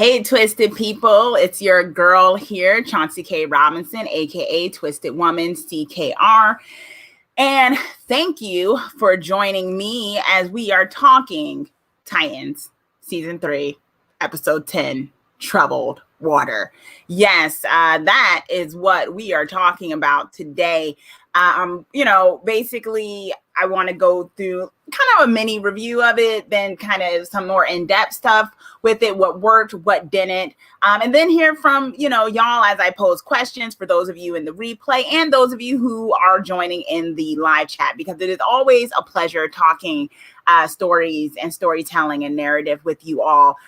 Hey, Twisted people, it's your girl here, Chauncey K. Robinson, aka Twisted Woman, CKR. And thank you for joining me as we are talking Titans, Season 3, Episode 10, Troubled Water. Yes, that is what we are talking about today. Basically, I want to go through kind of a mini review of it, then kind of some more in-depth stuff with it, what worked, what didn't, and then hear from, y'all as I pose questions for those of you in the replay and those of you who are joining in the live chat, because it is always a pleasure talking stories and storytelling and narrative with you all.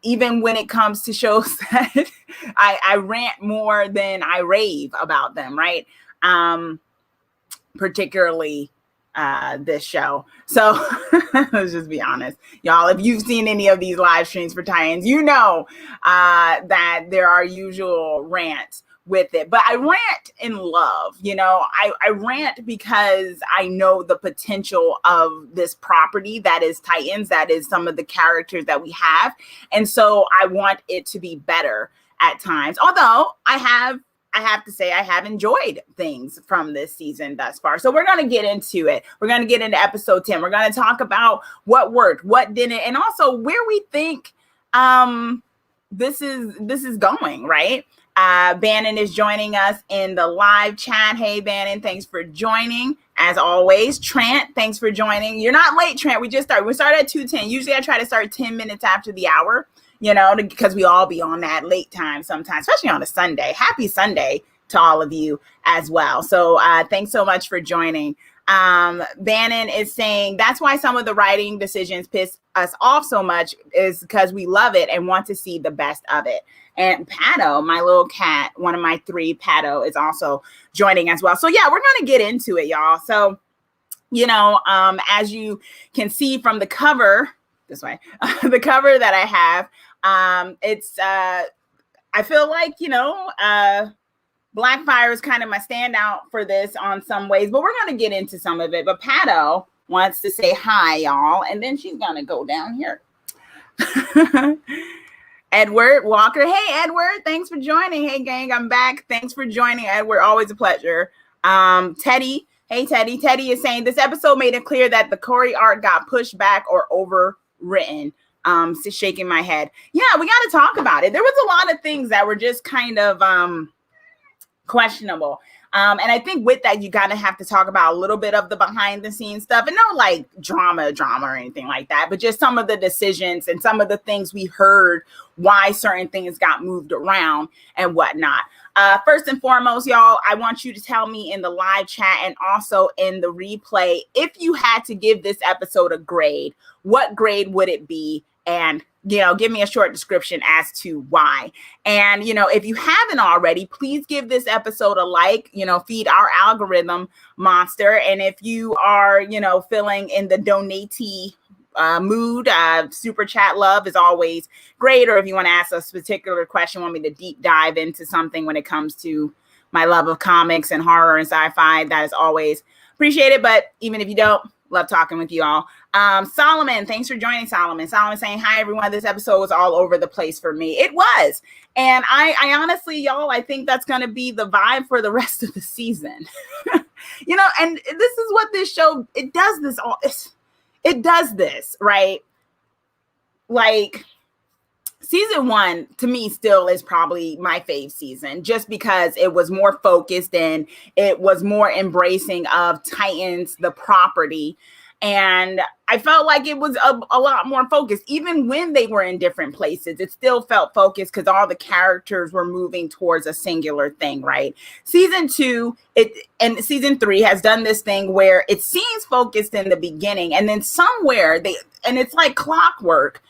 Even when it comes to shows that I rant more than I rave about them, right? Particularly this show. So let's just be honest, y'all. If you've seen any of these live streams for Titans, you know that there are usual rants with it, but I rant in love. I rant because I know the potential of this property that is Titans, that is some of the characters that we have, and so I want it to be better at times. Although I have to say I have enjoyed things from this season thus far. So we're going to get into it. We're going to get into episode 10. We're going to talk about what worked, what didn't, and also where we think this is going, right? Bannon is joining us in the live chat. Hey, Bannon, thanks for joining. As always, Trent, thanks for joining. You're not late, Trent. We started at 2:10. Usually I try to start 10 minutes after the hour, because we all be on that late time sometimes, especially on a Sunday. Happy Sunday to all of you as well. So thanks so much for joining. Bannon is saying that's why some of the writing decisions piss us off so much, is because we love it and want to see the best of it. And Pato, my little cat, one of my 3, Pato, is also joining as well. So yeah, we're going to get into it, y'all. So, as you can see from the cover, this way, the cover that I have, it's, I feel like, Blackfire is kind of my standout for this on some ways, but we're going to get into some of it. But Pato wants to say hi, y'all, and then she's going to go down here. Edward Walker. Hey, Edward, thanks for joining. Hey, gang, I'm back. Thanks for joining, Edward. Always a pleasure. Teddy. Hey, Teddy. Teddy is saying this episode made it clear that the Corey arc got pushed back or overwritten. Shaking my head. Yeah, we got to talk about it. There was a lot of things that were just kind of questionable. And I think with that, you gotta have to talk about a little bit of the behind the scenes stuff, and not like drama or anything like that, but just some of the decisions and some of the things we heard, why certain things got moved around and whatnot. First and foremost, y'all, I want you to tell me in the live chat and also in the replay, if you had to give this episode a grade, what grade would it be? And give me a short description as to why. And, if you haven't already, please give this episode a like, feed our algorithm monster. And if you are, feeling in the donatee mood, super chat love is always great. Or if you want to ask us a particular question, want me to deep dive into something when it comes to my love of comics and horror and sci-fi, that is always appreciated. But even if you don't, love talking with you all. Solomon, thanks for joining, Solomon. Solomon saying, hi, everyone. This episode was all over the place for me. It was. And I honestly, y'all, I think that's going to be the vibe for the rest of the season. And this is what this show, it does this all. It does this, right? Like, season 1 to me still is probably my fave season, just because it was more focused and it was more embracing of Titans, the property. And I felt like it was a lot more focused. Even when they were in different places, it still felt focused because all the characters were moving towards a singular thing, right? Season 2 and season 3 has done this thing where it seems focused in the beginning, and then somewhere it's like clockwork.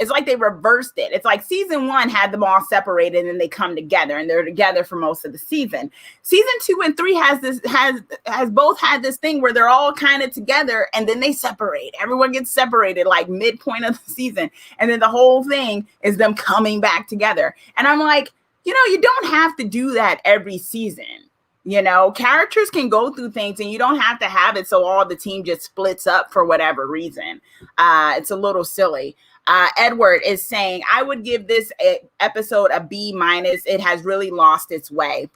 It's like they reversed it. It's like season 1 had them all separated and they come together and they're together for most of the season. Season 2 and 3 has both had this thing where they're all kind of together and then they separate. Everyone gets separated like midpoint of the season. And then the whole thing is them coming back together. And I'm like, you don't have to do that every season. Characters can go through things and you don't have to have it so all the team just splits up for whatever reason. It's a little silly. Edward is saying, I would give this episode a B minus. It has really lost its way.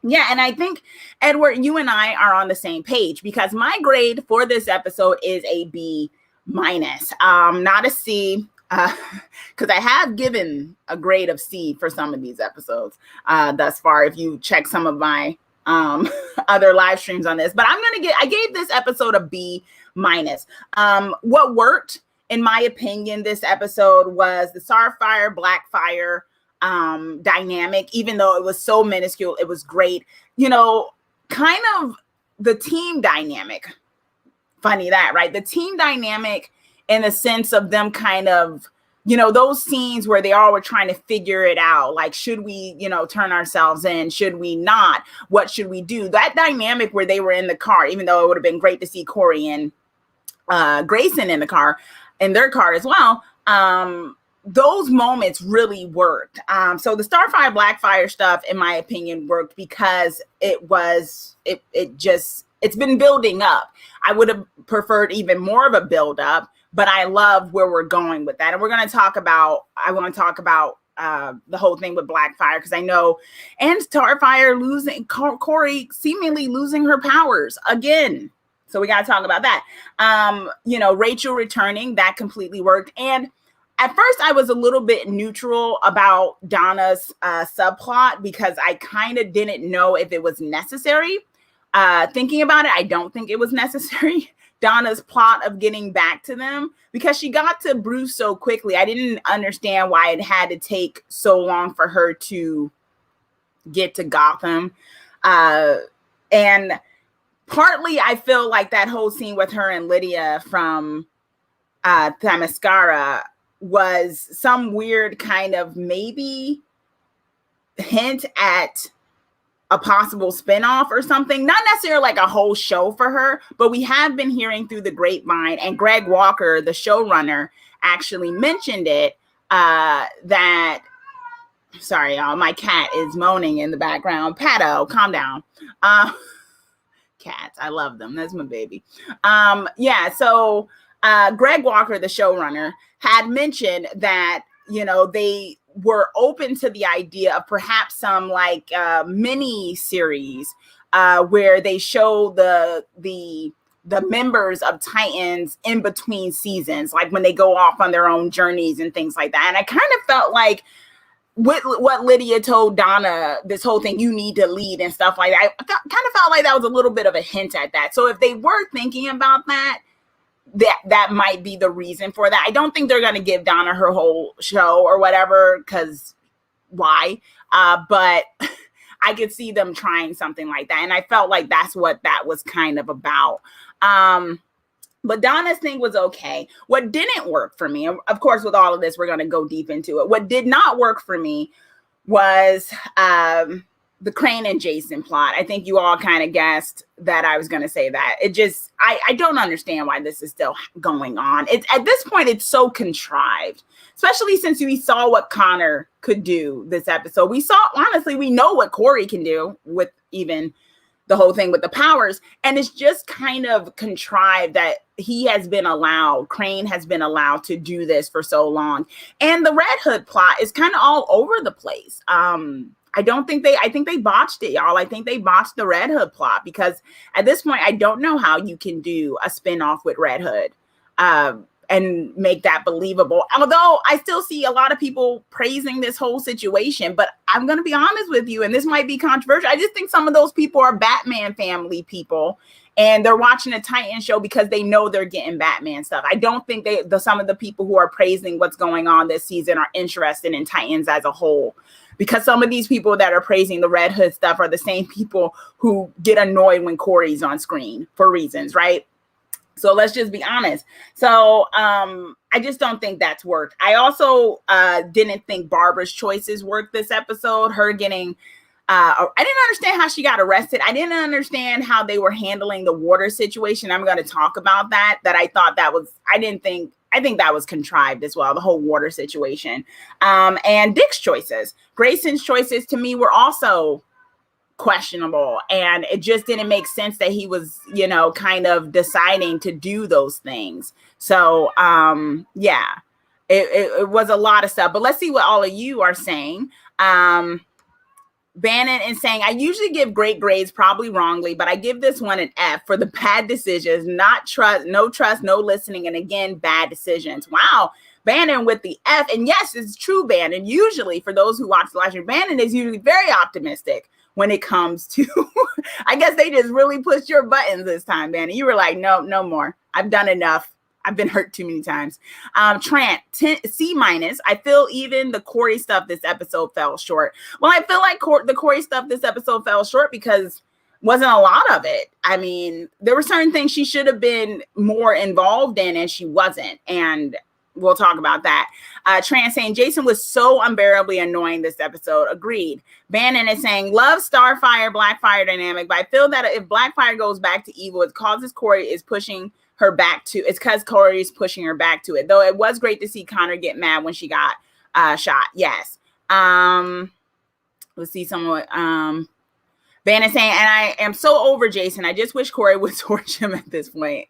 Yeah, and I think, Edward, you and I are on the same page, because my grade for this episode is a B minus, not a C, because I have given a grade of C for some of these episodes thus far, if you check some of my other live streams on this. But I gave this episode a B minus. What worked, in my opinion, this episode was the Starfire, Blackfire dynamic. Even though it was so minuscule, it was great. Kind of the team dynamic. Funny that, right? The team dynamic, in the sense of them kind of, those scenes where they all were trying to figure it out. Like, should we, turn ourselves in? Should we not? What should we do? That dynamic where they were in the car, even though it would have been great to see Corey and Grayson in their car as well. Those moments really worked. So the Starfire, Blackfire stuff, in my opinion, worked because it's been building up. I would have preferred even more of a build up, but I love where we're going with that. And I want to talk about the whole thing with Blackfire, because I know, and Starfire losing, Corey seemingly losing her powers again. So we got to talk about that. Rachel returning, that completely worked. And at first, I was a little bit neutral about Donna's subplot, because I kind of didn't know if it was necessary. Thinking about it, I don't think it was necessary. Donna's plot of getting back to them, because she got to Bruce so quickly. I didn't understand why it had to take so long for her to get to Gotham. And partly, I feel like that whole scene with her and Lydia from Themyscira was some weird kind of maybe hint at a possible spinoff or something. Not necessarily like a whole show for her, but we have been hearing through the grapevine, and Greg Walker, the showrunner, actually mentioned it, that, sorry, y'all, my cat is moaning in the background. Pato, calm down. Cats, I love them. That's my baby. So Greg Walker, the showrunner, had mentioned that, they were open to the idea of perhaps some like mini series where they show the members of Titans in between seasons, like when they go off on their own journeys and things like that. And I kind of felt like, with what Lydia told Donna, this whole thing, you need to lead and stuff like that, I kind of felt like that was a little bit of a hint at that. So if they were thinking about that might be the reason for that. I don't think they're going to give Donna her whole show or whatever, because why? But I could see them trying something like that. And I felt like that's what that was kind of about. But Donna's thing was okay. What didn't work for me, of course, with all of this, we're going to go deep into it. What did not work for me was the Crane and Jason plot. I think you all kind of guessed that I was going to say that. It just, I don't understand why this is still going on. It's at this point, it's so contrived, especially since we saw what Connor could do this episode. We know what Corey can do with even the whole thing with the powers. And it's just kind of contrived that Crane has been allowed to do this for so long. And the Red Hood plot is kind of all over the place. I think they botched it, y'all. I think they botched the Red Hood plot, because at this point, I don't know how you can do a spinoff with Red Hood and make that believable. Although I still see a lot of people praising this whole situation, but I'm going to be honest with you, and this might be controversial. I just think some of those people are Batman family people, and they're watching a Titan show because they know they're getting Batman stuff. I don't think some of the people who are praising what's going on this season are interested in Titans as a whole. Because some of these people that are praising the Red Hood stuff are the same people who get annoyed when Corey's on screen for reasons, right? So let's just be honest. So I just don't think that's worked. I also didn't think Barbara's choices worked this episode. Her getting, I didn't understand how she got arrested. I didn't understand how they were handling the water situation. I'm going to talk about that I think that was contrived as well, the whole water situation. And Dick's choices. Grayson's choices to me were also questionable. And it just didn't make sense that he was, kind of deciding to do those things. So, yeah. it was a lot of stuff. But let's see what all of you are saying. Bannon is saying, I usually give great grades, probably wrongly, but I give this one an F for the bad decisions, no trust, no listening, and again, bad decisions. Wow. Bannon with the F. And yes, it's true, Bannon. Usually, for those who watch the live stream, Bannon is usually very optimistic when it comes to, I guess they just really pushed your buttons this time, Bannon. You were like, no more. I've done enough. I've been hurt too many times. Trant, C-. I feel even the Corey stuff this episode fell short. Well, I feel like the Corey stuff this episode fell short because wasn't a lot of it. I mean, there were certain things she should have been more involved in and she wasn't. And we'll talk about that. Trant saying, Jason was so unbearably annoying this episode. Agreed. Bannon is saying, love Starfire, Blackfire dynamic, but I feel that if Blackfire goes back to evil, it causes Corey is pushing her back to it's because Corey is pushing her back to it. Though it was great to see Connor get mad when she got shot. Yes. Let's see someone. Bannon saying, and I am so over Jason. I just wish Corey would torch him at this point.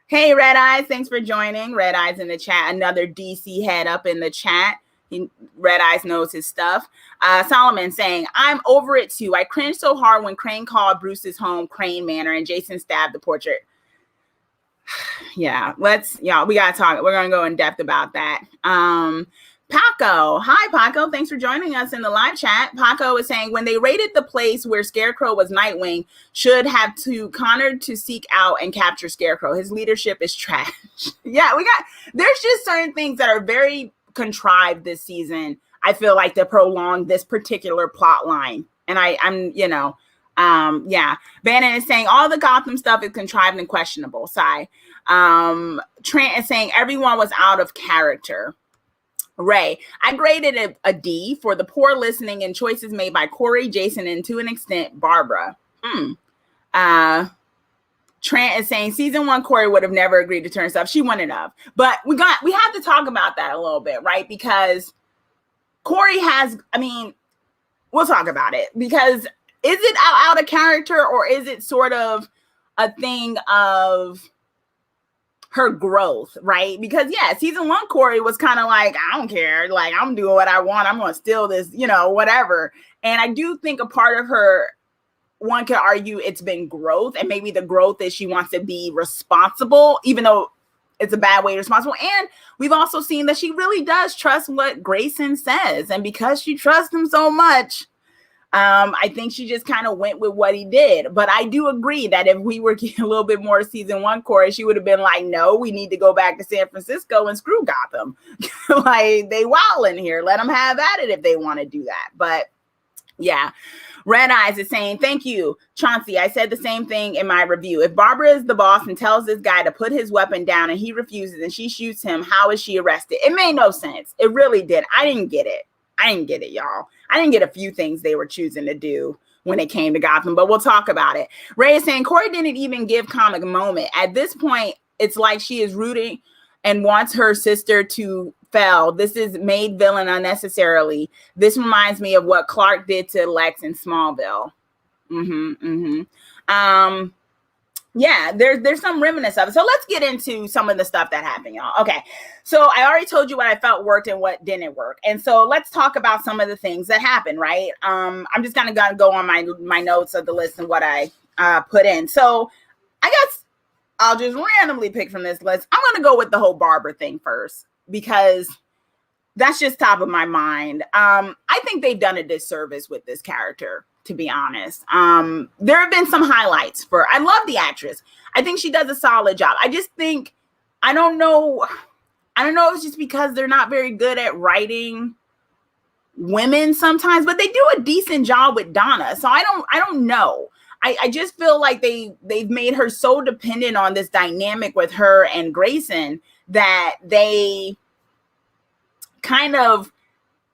Hey, Red Eyes, thanks for joining. Red Eyes in the chat. Another DC head up in the chat. Red Eyes knows his stuff. Solomon saying, I'm over it too. I cringed so hard when Crane called Bruce's home Crane Manor and Jason stabbed the portrait. Yeah, we gotta talk. We're gonna go in depth about that. Paco, hi Paco, thanks for joining us in the live chat. Paco is saying, when they raided the place where Scarecrow was Nightwing, should have to Connor to seek out and capture Scarecrow. His leadership is trash. Yeah, there's just certain things that are very contrived this season. I feel like to prolong this particular plot line, and Bannon is saying all the Gotham stuff is contrived and questionable. Sigh. Trent is saying everyone was out of character. Ray, I graded a D for the poor listening and choices made by Corey, Jason, and to an extent, Barbara. Trent is saying season 1 Corey would have never agreed to turn stuff. She wouldn't have. But we have to talk about that a little bit, right? Because Corey we'll talk about it because is it out of character or is it sort of a thing of her growth, right? Because season 1 Corey was kind of like, I don't care, like I'm doing what I want, I'm gonna steal this, whatever. And I do think a part of her, one could argue it's been growth, and maybe the growth is she wants to be responsible, even though it's a bad way to be responsible. And we've also seen that she really does trust what Grayson says, and because she trusts him so much, I think she just kind of went with what he did. But I do agree that if we were getting a little bit more season 1 Corey, she would have been like, no, we need to go back to San Francisco and screw Gotham. Like, they wildin' here. Let them have at it if they want to do that. But yeah. Red Eyes is saying, thank you, Chauncey. I said the same thing in my review. If Barbara is the boss and tells this guy to put his weapon down and he refuses and she shoots him, how is she arrested? It made no sense. It really did. I didn't get it, y'all. I didn't get a few things they were choosing to do when it came to Gotham, but we'll talk about it. Ray is saying, Corey didn't even give comic moment. At this point, it's like she is rooting and wants her sister to fail. This is made villain unnecessarily. This reminds me of what Clark did to Lex in Smallville. Yeah, there's some remnants of it. So let's get into some of the stuff that happened, y'all. Okay, so I already told you what I felt worked and what didn't work. And so let's talk about some of the things that happened, right? I'm just gonna go on my notes of the list and what I put in. So I guess I'll just randomly pick from this list. I'm gonna go with the whole Barbara thing first because that's just top of my mind. I think they've done a disservice with this character, to be honest. There have been some highlights I love the actress. I think she does a solid job. I just think, I don't know if it's just because they're not very good at writing women sometimes, but they do a decent job with Donna. So I don't know. I just feel like they've made her so dependent on this dynamic with her and Grayson that they kind of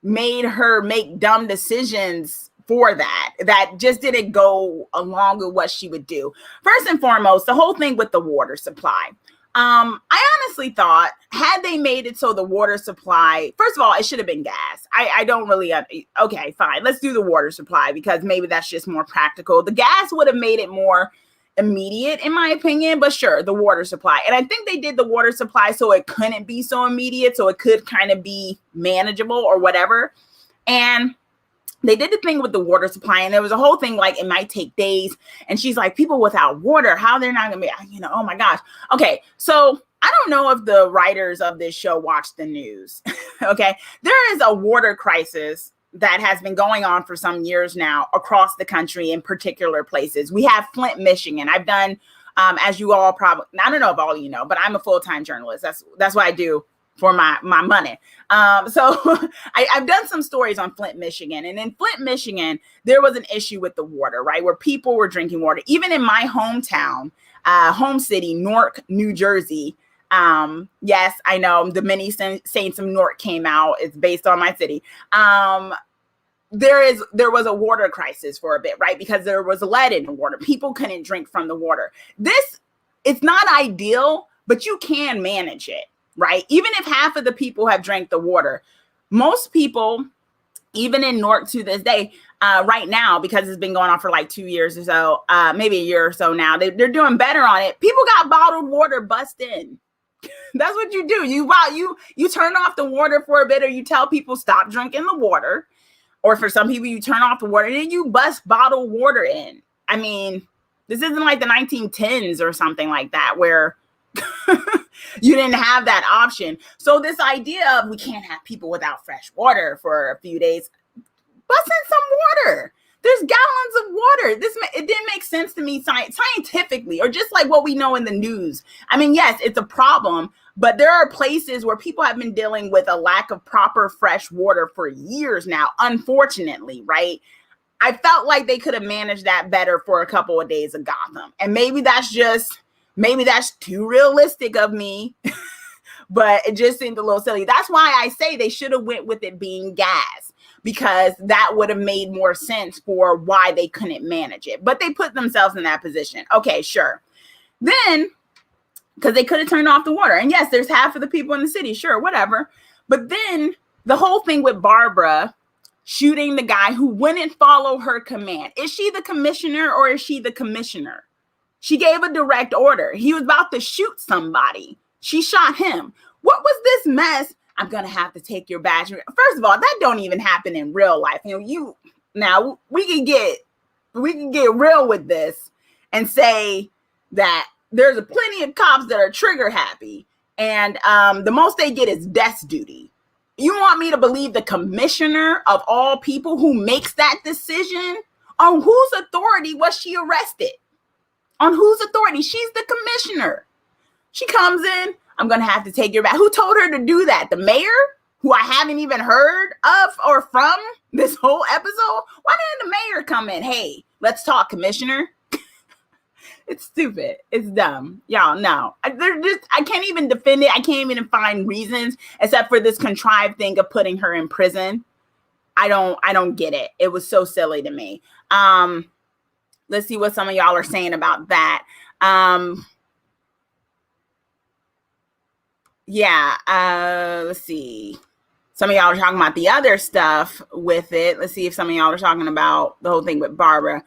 made her make dumb decisions for that just didn't go along with what she would do. First and foremost, the whole thing with the water supply. I honestly thought, had they made it so the water supply, first of all, it should have been gas. I don't really, okay, fine. Let's do the water supply because maybe that's just more practical. The gas would have made it more immediate in my opinion, but sure, the water supply. And I think they did the water supply so it couldn't be so immediate, so it could kind of be manageable or whatever. And they did the thing with the water supply, and there was a whole thing like it might take days. And she's like, people without water, how they're not gonna be, oh my gosh. Okay, so I don't know if the writers of this show watch the news. Okay, there is a water crisis that has been going on for some years now across the country in particular places. We have Flint, Michigan. I've done, as you all probably, I don't know if all of you know, but I'm a full-time journalist. That's what I do for my money. So I've done some stories on Flint, Michigan. And in Flint, Michigan, there was an issue with the water, right? Where people were drinking water. Even in my hometown, home city, Newark, New Jersey. Yes, I know the many Saints of Newark came out. It's based on my city. There was a water crisis for a bit, right? Because there was lead in the water. People couldn't drink from the water. It's not ideal, but you can manage it, right? Even if half of the people have drank the water, most people, even in Newark to this day, right now, because it's been going on for like 2 years or so, maybe a year or so now, they're doing better on it. People got bottled water bust in. That's what you do. You turn off the water for a bit, or you tell people stop drinking the water. Or for some people, you turn off the water and then you bust bottled water in. I mean, this isn't like the 1910s or something like that where you didn't have that option. So this idea of we can't have people without fresh water for a few days, bust in some water. There's gallons of water. It didn't make sense to me scientifically, or just like what we know in the news. I mean, yes, it's a problem, but there are places where people have been dealing with a lack of proper fresh water for years now, unfortunately, right? I felt like they could have managed that better for a couple of days of Gotham. And maybe that's too realistic of me, but it just seemed a little silly. That's why I say they should have went with it being gas, because that would have made more sense for why they couldn't manage it. But they put themselves in that position. Okay, sure. Then, because they could have turned off the water. And yes, there's half of the people in the city. Sure, whatever. But then the whole thing with Barbara shooting the guy who wouldn't follow her command. Is she the commissioner or is she the commissioner? She gave a direct order. He was about to shoot somebody. She shot him. What was this mess? I'm going to have to take your badge. First of all, that don't even happen in real life. Now we can get real with this and say that there's plenty of cops that are trigger happy, and the most they get is desk duty. You want me to believe the commissioner of all people who makes that decision? On whose authority was she arrested? On whose authority? She's the commissioner. She comes in, I'm going to have to take your back. Who told her to do that? The mayor, who I haven't even heard of or from this whole episode? Why didn't the mayor come in? Hey, let's talk, commissioner. It's stupid. It's dumb. Y'all know. I can't even defend it. I can't even find reasons except for this contrived thing of putting her in prison. I don't get it. It was so silly to me. Let's see what some of y'all are saying about that. Let's see. Some of y'all are talking about the other stuff with it. Let's see if some of y'all are talking about the whole thing with Barbara.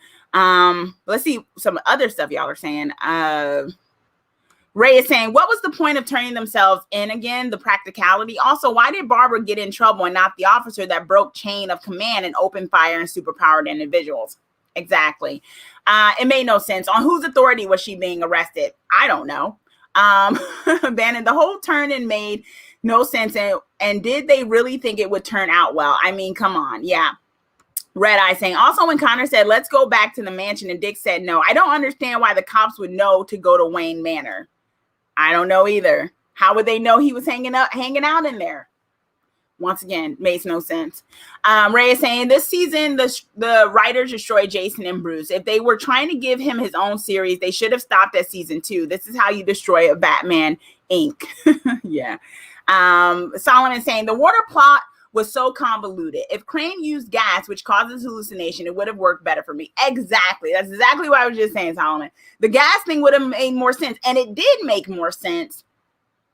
Let's see some other stuff y'all are saying. Ray is saying, what was the point of turning themselves in again? The practicality. Also, why did Barbara get in trouble and not the officer that broke chain of command and opened fire on superpowered individuals? Exactly. It made no sense. On whose authority was she being arrested? I don't know. Bannon, the whole turn-in made no sense. And did they really think it would turn out well? I mean, come on. Yeah. Red Eye saying, also when Connor said, let's go back to the mansion, and Dick said no, I don't understand why the cops would know to go to Wayne Manor. I don't know either. How would they know he was hanging out in there? Once again, makes no sense. Ray is saying, this season, the writers destroyed Jason and Bruce. If they were trying to give him his own series, they should have stopped at season 2. This is how you destroy a Batman Inc. Yeah. Solomon is saying, the water plot was so convoluted. If Crane used gas, which causes hallucination, it would have worked better for me. Exactly. That's exactly what I was just saying, Solomon. The gas thing would have made more sense. And it did make more sense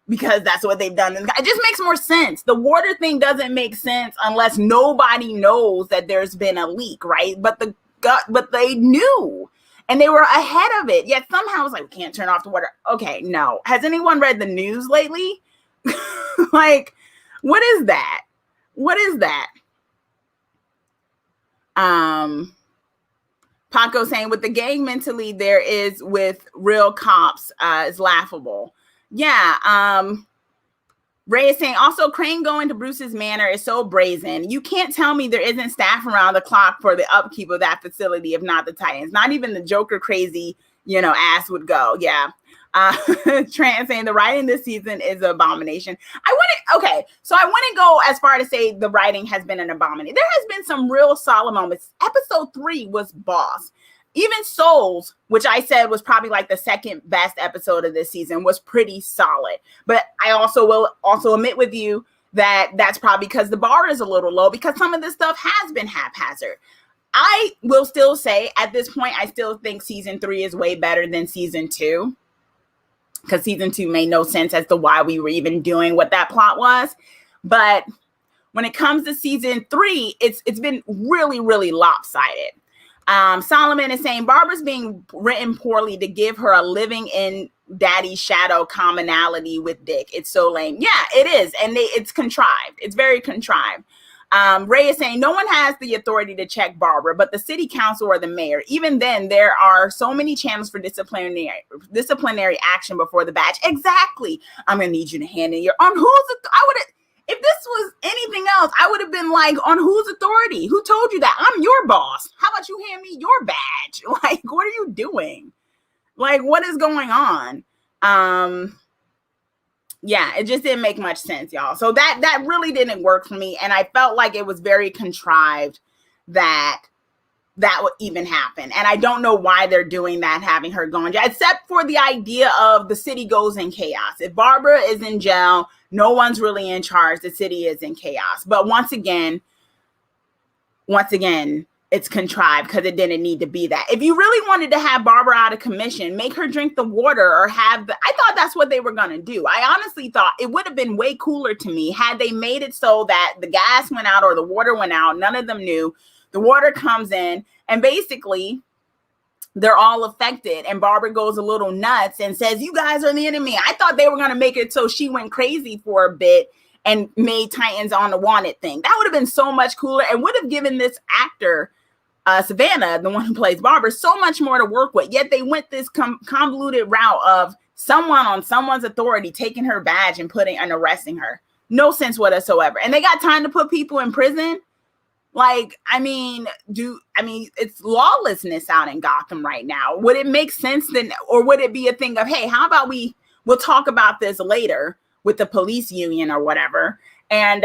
because that's what they've done. It just makes more sense. The water thing doesn't make sense unless nobody knows that there's been a leak, right? But they knew. and they were ahead of it. Yet somehow it's like, we can't turn off the water. Okay, no. Has anyone read the news lately? Like, what is that? What is that? Paco saying, with the gang mentally there is with real cops, is laughable. Yeah. Ray is saying, also, Crane going to Bruce's manor is so brazen. You can't tell me there isn't staff around the clock for the upkeep of that facility, if not the Titans. Not even the Joker crazy, ass would go. Yeah. Trent saying the writing this season is an abomination. So I wouldn't go as far to say the writing has been an abomination. There has been some real solid moments. Episode 3 was boss. Even Souls, which I said was probably like the second best episode of this season, was pretty solid. But I also will admit with you that that's probably because the bar is a little low, because some of this stuff has been haphazard. I will still say at this point, I still think season 3 is way better than season 2. Because season 2 made no sense as to why we were even doing what that plot was. But when it comes to season 3, it's been really, really lopsided. Solomon is saying Barbara's being written poorly to give her a living in daddy's shadow commonality with Dick. It's so lame. Yeah, it is. And it's contrived. It's very contrived. Ray is saying no one has the authority to check Barbara, but the city council or the mayor. Even then, there are so many channels for disciplinary action before the badge. Exactly. I'm gonna need you to hand in your if this was anything else, I would have been like, on whose authority? Who told you that? I'm your boss. How about you hand me your badge? Like, what are you doing? Like, what is going on? Yeah, it just didn't make much sense, y'all. So that really didn't work for me. And I felt like it was very contrived that would even happen. And I don't know why they're doing that, having her go in jail, except for the idea of the city goes in chaos. If Barbara is in jail, no one's really in charge. The city is in chaos. But once again, it's contrived because it didn't need to be that. If you really wanted to have Barbara out of commission, make her drink the water or I thought that's what they were going to do. I honestly thought it would have been way cooler to me had they made it so that the gas went out or the water went out. None of them knew. The water comes in and basically they're all affected. And Barbara goes a little nuts and says, you guys are the enemy. I thought they were going to make it so she went crazy for a bit and made Titans on the wanted thing. That would have been so much cooler and would have given this actor, Savannah, the one who plays Barbara, so much more to work with. Yet they went this convoluted route of someone on someone's authority taking her badge and arresting her. No sense whatsoever. And they got time to put people in prison. Like, it's lawlessness out in Gotham right now. Would it make sense then, or would it be a thing of, hey, how about we'll talk about this later with the police union or whatever. And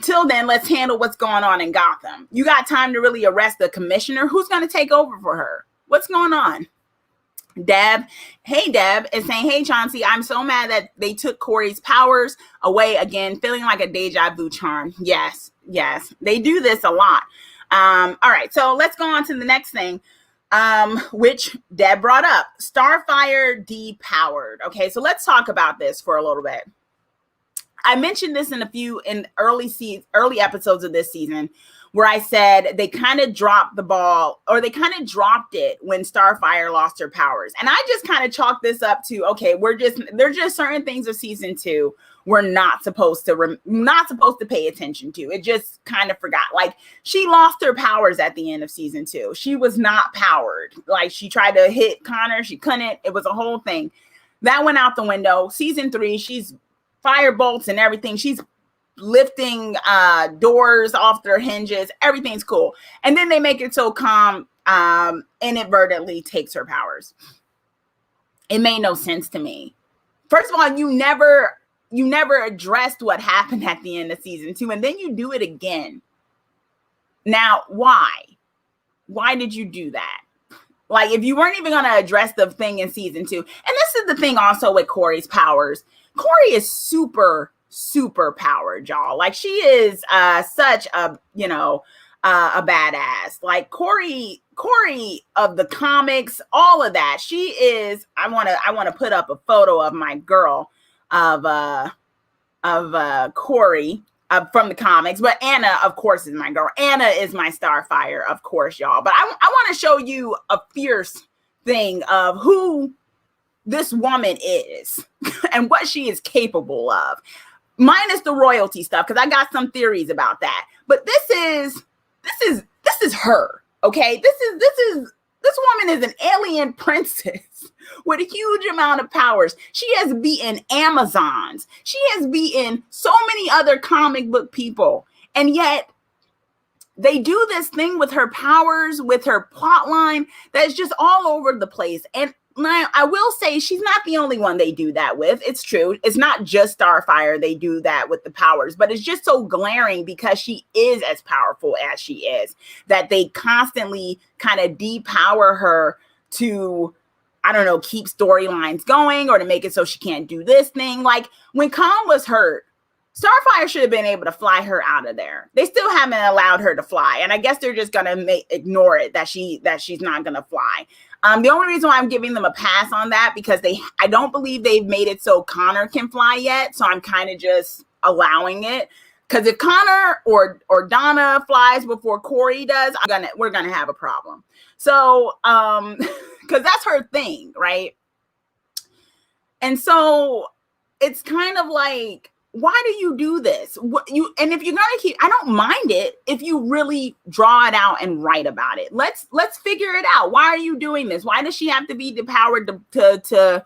till then, let's handle what's going on in Gotham. You got time to really arrest the commissioner? Who's going to take over for her? What's going on? Deb is saying, hey, Chauncey, I'm so mad that they took Corey's powers away again, feeling like a deja vu charm. Yes, they do this a lot. All right, so let's go on to the next thing, which Deb brought up. Starfire depowered. Okay, so let's talk about this for a little bit. I mentioned this in early episodes of this season, where I said they kind of dropped the ball, or they kind of dropped it when Starfire lost her powers. And I just kind of chalked this up to, okay, there's just certain things of season 2 we're not supposed to pay attention to. It just kind of forgot. Like, she lost her powers at the end of season 2. She was not powered. Like, she tried to hit Connor, she couldn't. It was a whole thing. That went out the window. Season 3, she's fire bolts and everything. She's lifting doors off their hinges. Everything's cool. And then they make it so calm inadvertently takes her powers. It made no sense to me. First of all, you never addressed what happened at the end of season 2, and then you do it again. Now, why? Why did you do that? Like, if you weren't even going to address the thing in season 2, and this is the thing also with Corey's powers. Corey is super powered, y'all. Like, she is such a badass. Like, Corey of the comics, all of that. She is. I want to put up a photo of my girl of Corey from the comics, but Anna, of course, is my girl. Anna is my Starfire, of course, y'all. But I want to show you a fierce thing of who this woman is and what she is capable of, minus the royalty stuff, because I got some theories about that. But this is her. Okay, this woman is an alien princess with a huge amount of powers. She has beaten Amazons. She has beaten so many other comic book people. And yet they do this thing with her powers, with her plot line, that's just all over the place. And now, I will say she's not the only one they do that with. It's true. It's not just Starfire they do that with the powers, but it's just so glaring because she is as powerful as she is that they constantly kind of depower her to, I don't know, keep storylines going or to make it so she can't do this thing. Like when Khan was hurt, Starfire should have been able to fly her out of there. They still haven't allowed her to fly, and I guess they're just gonna ignore it that she's not gonna fly. The only reason why I'm giving them a pass on that because I don't believe they've made it so Connor can fly yet. So I'm kind of just allowing it. Because if Connor or Donna flies before Corey does, we're gonna have a problem. So because that's her thing, right? And so it's kind of like, why do you do this? And if you're gonna keep, I don't mind it if you really draw it out and write about it. Let's figure it out. Why are you doing this? Why does she have to be depowered to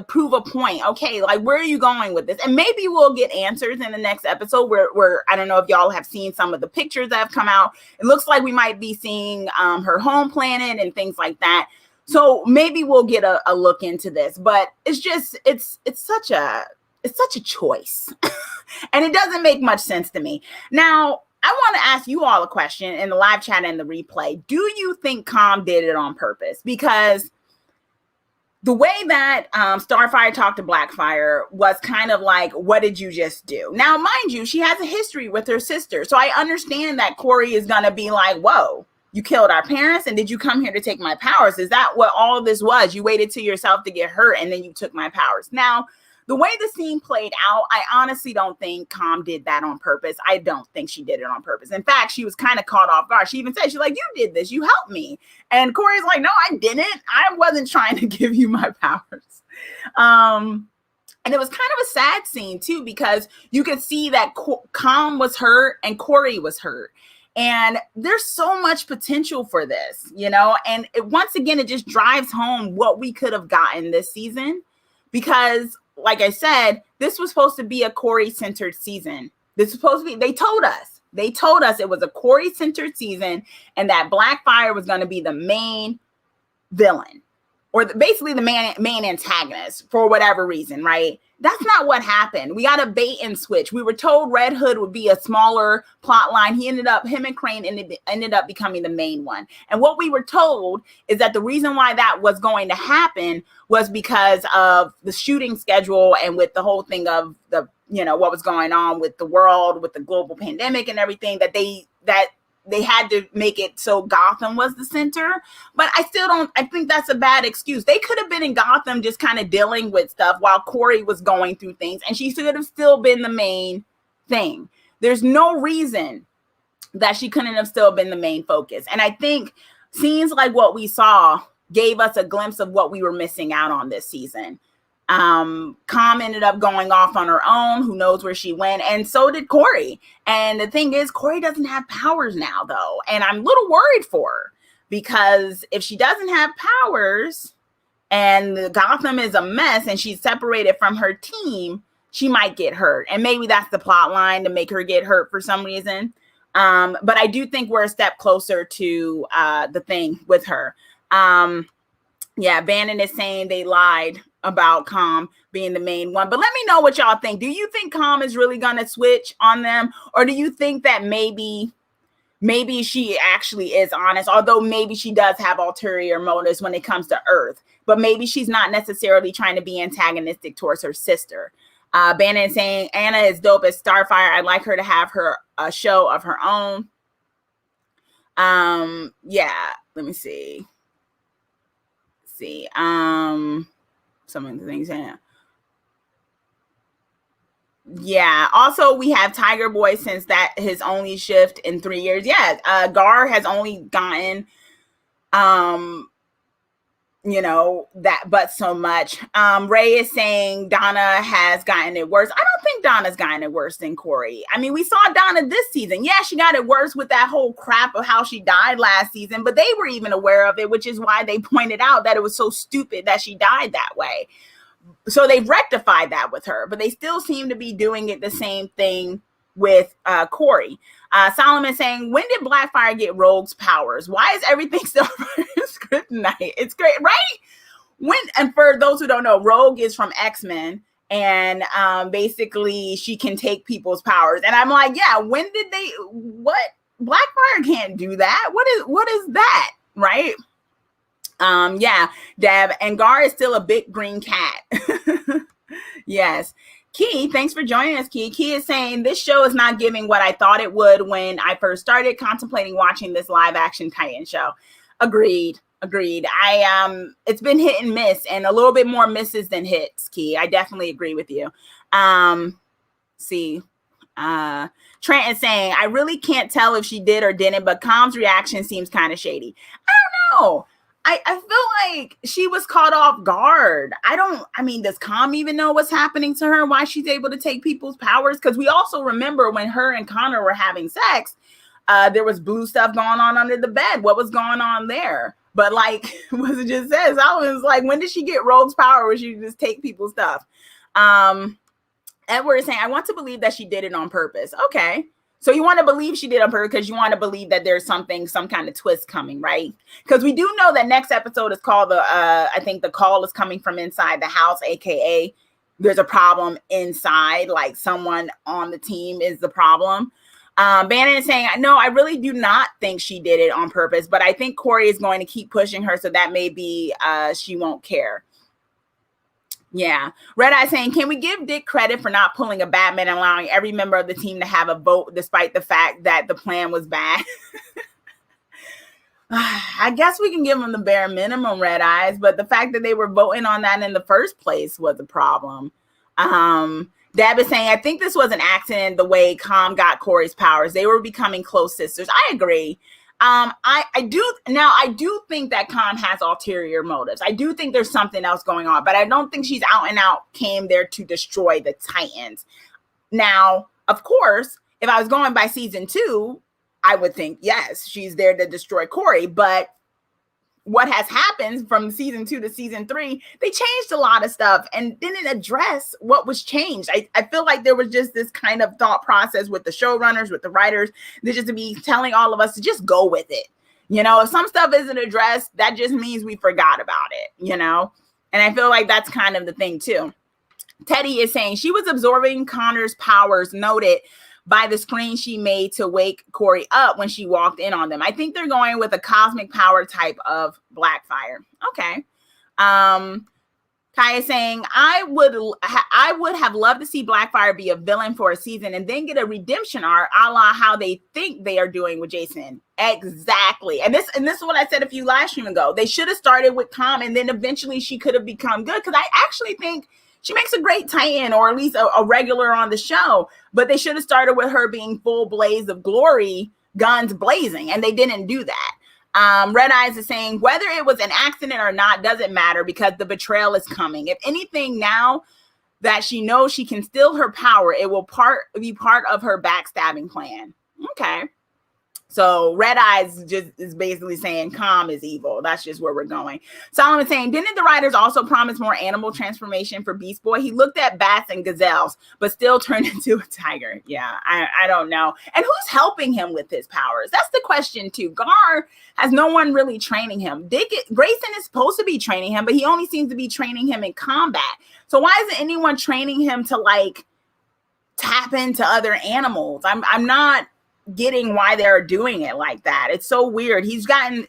prove a point? Okay, like where are you going with this? And maybe we'll get answers in the next episode where I don't know if y'all have seen some of the pictures that have come out. It looks like we might be seeing her home planet and things like that. So maybe we'll get a look into this. But it's just it's such a choice and it doesn't make much sense to me. Now, I want to ask you all a question in the live chat and the replay. Do you think Com did it on purpose? Because the way that Starfire talked to Blackfire was kind of like, what did you just do? Now, mind you, she has a history with her sister. So I understand that Corey is going to be like, whoa, you killed our parents and did you come here to take my powers? Is that what all this was? You waited to yourself to get hurt and then you took my powers. Now, the way the scene played out, I honestly don't think Com did that on purpose. I don't think she did it on purpose. In fact, she was kind of caught off guard. She even said, she's like, you did this. You helped me. And Corey's like, no, I didn't. I wasn't trying to give you my powers. And it was kind of a sad scene, too, because you could see that Com was hurt and Corey was hurt. And there's so much potential for this, you know, and once again, it just drives home what we could have gotten this season because, like I said, this was supposed to be a Corey-centered season. This was supposed to be, they told us it was a Corey-centered season and that Blackfire was going to be the main villain or basically the main antagonist for whatever reason, right? That's not what happened. We got a bait and switch. We were told Red Hood would be a smaller plot line. Him and Crane ended up becoming the main one. And what we were told is that the reason why that was going to happen was because of the shooting schedule and with the whole thing of the, you know, what was going on with the world, with the global pandemic and everything, that they had to make it so Gotham was the center. But I think that's a bad excuse. They could have been in Gotham just kind of dealing with stuff while Corey was going through things, and she should have still been the main thing. There's no reason that she couldn't have still been the main focus. And I think scenes like what we saw gave us a glimpse of what we were missing out on this season. Com ended up going off on her own. Who knows where she went? And so did Corey. And the thing is, Corey doesn't have powers now, though. And I'm a little worried for her because if she doesn't have powers and Gotham is a mess and she's separated from her team, she might get hurt. And maybe that's the plot line to make her get hurt for some reason. But I do think we're a step closer to the thing with her. Yeah, Bannon is saying they lied about Com being the main one. But let me know what y'all think. Do you think Com is really going to switch on them? Or do you think that maybe she actually is honest, although maybe she does have ulterior motives when it comes to Earth, but maybe she's not necessarily trying to be antagonistic towards her sister. Bannon is saying Anna is dope as Starfire. I'd like her to have a show of her own. Yeah, let me see. Some of the things here. Yeah. Also, we have Tiger Boy since that his only shift in 3 years. Yeah. Gar has only gotten that, but so much. Ray is saying Donna has gotten it worse. I don't think Donna's gotten it worse than Corey. I mean, we saw Donna this season. Yeah, she got it worse with that whole crap of how she died last season, but they were even aware of it, which is why they pointed out that it was so stupid that she died that way. So they've rectified that with her, but they still seem to be doing it the same thing with Corey. Solomon saying, when did Blackfire get Rogue's powers? Why is everything still kryptonite? It's great, right? And for those who don't know, Rogue is from X-Men, and basically she can take people's powers. And I'm like, yeah, when did they? What? Blackfire can't do that. What is that? Right? Yeah, Deb, and Gar is still a big green cat. Yes. Key, thanks for joining us, Key. Key is saying, this show is not giving what I thought it would when I first started contemplating watching this live action Titan show. Agreed. It's been hit and miss, and a little bit more misses than hits, Key. I definitely agree with you. Trent is saying, I really can't tell if she did or didn't, but Com's reaction seems kind of shady. I don't know. I feel like she was caught off guard. Does Com even know what's happening to her? Why she's able to take people's powers? Because we also remember when her and Connor were having sex, there was blue stuff going on under the bed. What was going on there? But like what it just says, I was like, when did she get Rogue's power where she just take people's stuff? Edward is saying, I want to believe that she did it on purpose. Okay. So you want to believe she did on purpose because you want to believe that there's some kind of twist coming, right? Because we do know that next episode is called I think the call is coming from inside the house, aka there's a problem inside, like someone on the team is the problem. Bannon is saying, no, I really do not think she did it on purpose, but I think Corey is going to keep pushing her, so that maybe she won't care. Yeah. Red Eye saying, can we give Dick credit for not pulling a Batman and allowing every member of the team to have a vote despite the fact that the plan was bad? I guess we can give them the bare minimum, Red Eyes, but the fact that they were voting on that in the first place was a problem. Dab is saying, I think this was an accident the way Com got Corey's powers. They were becoming close sisters. I agree. I do think that Khan has ulterior motives. I do think there's something else going on, but I don't think she's out and out came there to destroy the Titans. Now, of course, if I was going by season 2, I would think, yes, she's there to destroy Corey. But what has happened from season 2 to season 3, they changed a lot of stuff and didn't address what was changed. I feel like there was just this kind of thought process with the showrunners, with the writers, they're just to be telling all of us to just go with it. If some stuff isn't addressed, that just means we forgot about it, And I feel like that's kind of the thing too. Teddy is saying she was absorbing Connor's powers, noted by the screen she made to wake Corey up when she walked in on them. I think they're going with a cosmic power type of Blackfire. Okay. Kai is saying, I would have loved to see Blackfire be a villain for a season and then get a redemption arc a la how they think they are doing with Jason. Exactly. And this is what I said a few live streams ago. They should have started with Tom and then eventually she could have become good. Because I actually think she makes a great Titan, or at least a regular on the show. But they should have started with her being full blaze of glory, guns blazing, and they didn't do that. Red Eyes is saying, whether it was an accident or not doesn't matter because the betrayal is coming. If anything, now that she knows she can steal her power, it will be part of her backstabbing plan. Okay. So Red Eyes just is basically saying Com is evil. That's just where we're going. Solomon saying, didn't the writers also promise more animal transformation for Beast Boy? He looked at bats and gazelles, but still turned into a tiger. Yeah, I don't know. And who's helping him with his powers? That's the question too. Gar has no one really training him. Grayson is supposed to be training him, but he only seems to be training him in combat. So why isn't anyone training him to like tap into other animals? I'm not getting why they're doing it like that. It's so weird. He's gotten,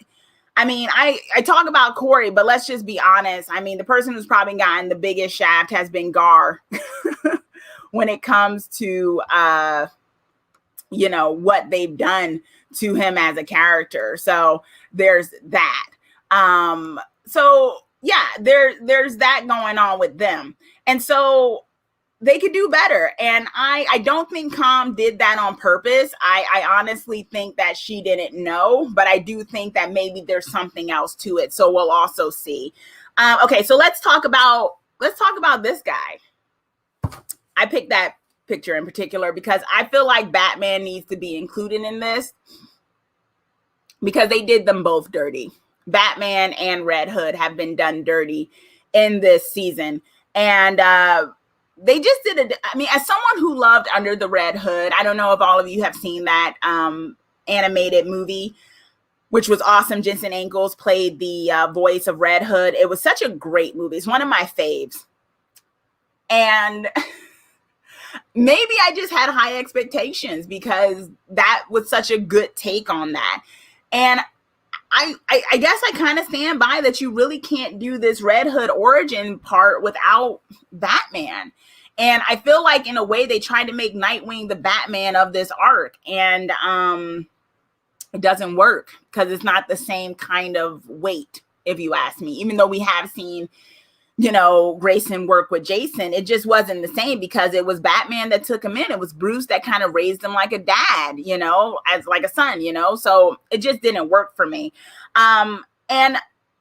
I talk about Corey, but let's just be honest. The person who's probably gotten the biggest shaft has been Gar when it comes to, what they've done to him as a character. So there's that. So yeah, there's that going on with them. And so they could do better. And I don't think Com did that on purpose. I honestly think that she didn't know, but I do think that maybe there's something else to it. So we'll also see. Okay, so let's talk about this guy. I picked that picture in particular because I feel like Batman needs to be included in this because they did them both dirty. Batman and Red Hood have been done dirty in this season. And they just did it. I mean, as someone who loved Under the Red Hood, I don't know if all of you have seen that animated movie, which was awesome. Jensen Ackles played the voice of Red Hood. It was such a great movie. It's one of my faves. And maybe I just had high expectations because that was such a good take on that. And I guess I kind of stand by that you really can't do this Red Hood origin part without Batman. And I feel like in a way they tried to make Nightwing the Batman of this arc. And it doesn't work because it's not the same kind of weight, if you ask me. Even though we have seen, Grayson work with Jason, it just wasn't the same because it was Batman that took him in. It was Bruce that kind of raised him like a dad, as like a son, so it just didn't work for me. And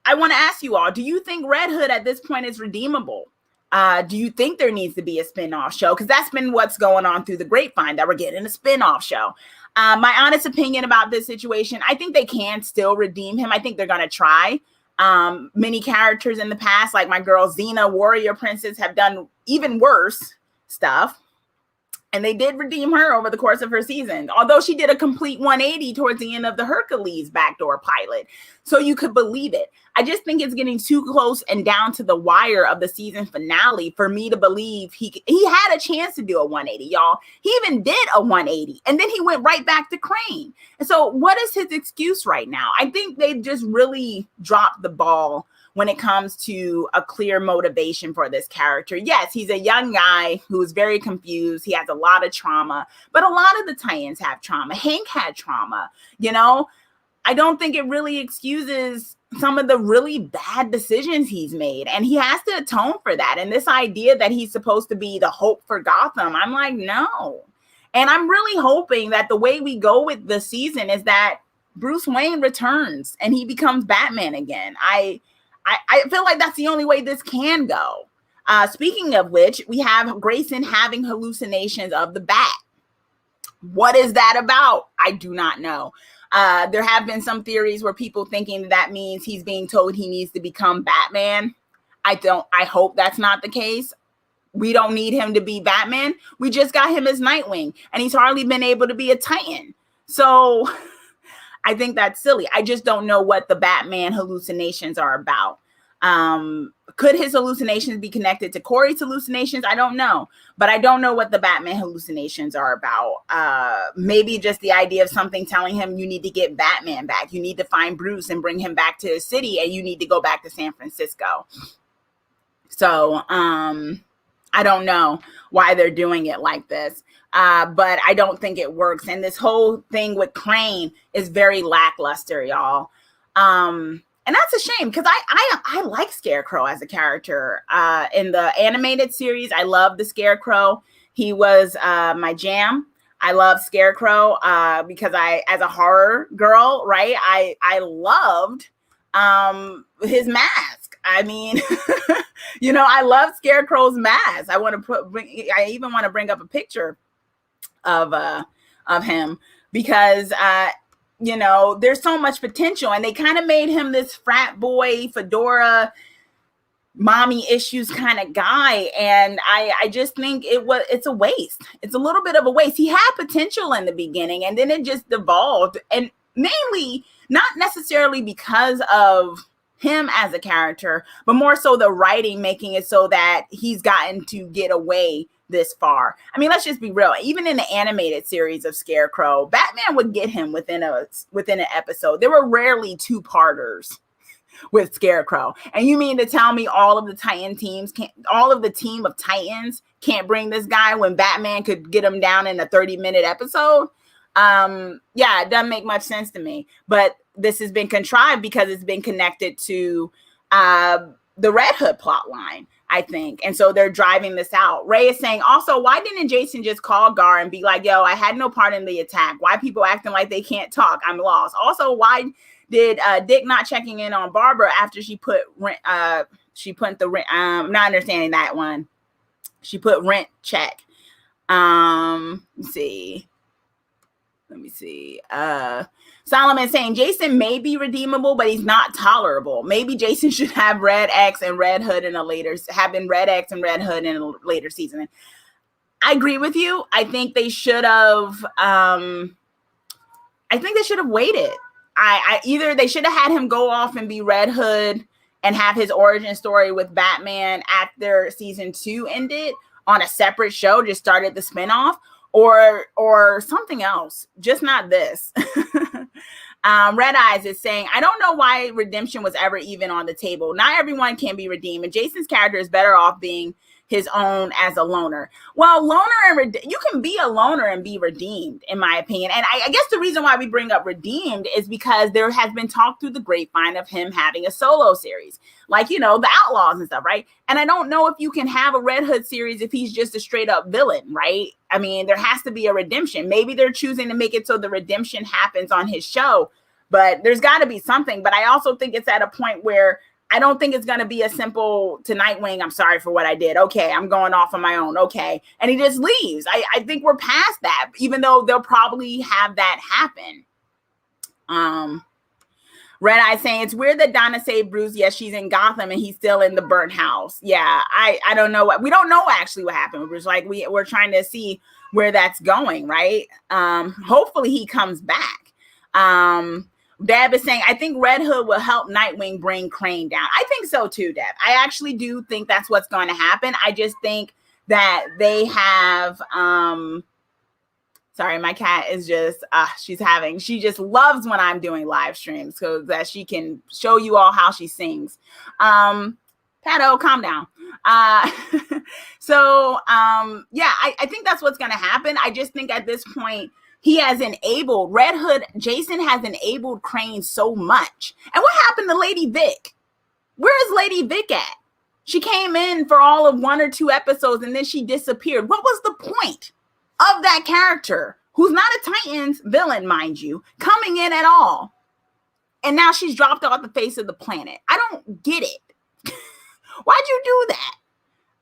I want to ask you all, do you think Red Hood at this point is redeemable? Do you think there needs to be a spinoff show? Because that's been what's going on through the grapevine, that we're getting a spinoff show. My honest opinion about this situation, I think they can still redeem him. I think they're going to try. Many characters in the past, like my girl Xena, Warrior Princess, have done even worse stuff. And they did redeem her over the course of her season, although she did a complete 180 towards the end of the Hercules backdoor pilot. So you could believe it. I just think it's getting too close and down to the wire of the season finale for me to believe he had a chance to do a 180, y'all. He even did a 180, and then he went right back to Crane. And so what is his excuse right now? I think they just really dropped the ball when it comes to a clear motivation for this character. Yes, he's a young guy who is very confused. He has a lot of trauma, but a lot of the Titans have trauma. Hank had trauma, I don't think it really excuses some of the really bad decisions he's made, and he has to atone for that. And this idea that he's supposed to be the hope for Gotham, I'm like, no. And I'm really hoping that the way we go with the season is that Bruce Wayne returns and he becomes Batman again. I feel like that's the only way this can go. Speaking of which, we have Grayson having hallucinations of the bat. What is that about? I do not know. There have been some theories where people thinking that means he's being told he needs to become Batman. I hope that's not the case. We don't need him to be Batman. We just got him as Nightwing, and he's hardly been able to be a Titan. So I think that's silly. I just don't know what the Batman hallucinations are about. Could his hallucinations be connected to Corey's hallucinations? I don't know, but I don't know what the Batman hallucinations are about. Maybe just the idea of something telling him you need to get Batman back. You need to find Bruce and bring him back to his city, and you need to go back to San Francisco. So, I don't know why they're doing it like this. But I don't think it works. And this whole thing with Crane is very lackluster, y'all. And that's a shame because I like Scarecrow as a character. In the animated series, I love the Scarecrow. He was my jam. I love Scarecrow because as a horror girl, right? I loved his mask. I mean, I love Scarecrow's mask. I even want to bring up a picture of him because there's so much potential, and they kind of made him this frat boy, fedora, mommy issues kind of guy, and I just think it's a waste. It's a little bit of a waste. He had potential in the beginning, and then it just devolved, and mainly not necessarily because of him as a character, but more so the writing making it so that he's gotten to get away this far. I mean, let's just be real. Even in the animated series of Scarecrow, Batman would get him within an episode. There were rarely two-parters with Scarecrow. And you mean to tell me all of the team of Titans can't bring this guy when Batman could get him down in a 30-minute episode? Yeah, it doesn't make much sense to me. But this has been contrived because it's been connected to the Red Hood plot line. I think. And so they're driving this out. Ray is saying, also, why didn't Jason just call Gar and be like, yo, I had no part in the attack. Why people acting like they can't talk? I'm lost. Also, why did Dick not checking in on Barbara after she put the rent? I'm not understanding that one. She put rent check. Let's see. Let me see. Solomon saying Jason may be redeemable, but he's not tolerable. Maybe Jason should have Red X and Red Hood in a later season. I agree with you. I think they should have. Waited. Either they should have had him go off and be Red Hood and have his origin story with Batman after season 2 ended on a separate show, just started the spinoff, or something else, just not this. Red Eyes is saying, I don't know why redemption was ever even on the table. Not everyone can be redeemed, and Jason's character is better off being his own as a loner. Well, you can be a loner and be redeemed, in my opinion. And I guess the reason why we bring up redeemed is because there has been talk through the grapevine of him having a solo series, like, the Outlaws and stuff, right? And I don't know if you can have a Red Hood series if he's just a straight up villain, right? I mean, there has to be a redemption. Maybe they're choosing to make it so the redemption happens on his show, but there's got to be something. But I also think it's at a point where I don't think it's going to be a simple to Nightwing, I'm sorry for what I did. Okay, I'm going off on my own. Okay. And he just leaves. I think we're past that, even though they'll probably have that happen. Red Eye saying, it's weird that Donna saved Bruce. Yes, she's in Gotham and he's still in the burnt house. Yeah, I don't know we don't know actually what happened with Bruce. Like we're trying to see where that's going, right? Hopefully he comes back. Deb is saying, I think Red Hood will help Nightwing bring Crane down. I think so too, Deb. I actually do think that's what's going to happen. I just think that they have, sorry, my cat is just, she just loves when I'm doing live streams so that she can show you all how she sings. Pato, calm down. I think that's what's going to happen. I just think at this point, he has enabled Jason has enabled Crane so much. And what happened to Lady Vic? Where is Lady Vic at? She came in for all of 1 or 2 episodes and then she disappeared. What was the point of that character, who's not a Titans villain, mind you, coming in at all? And now she's dropped off the face of the planet. I don't get it. Why'd you do that?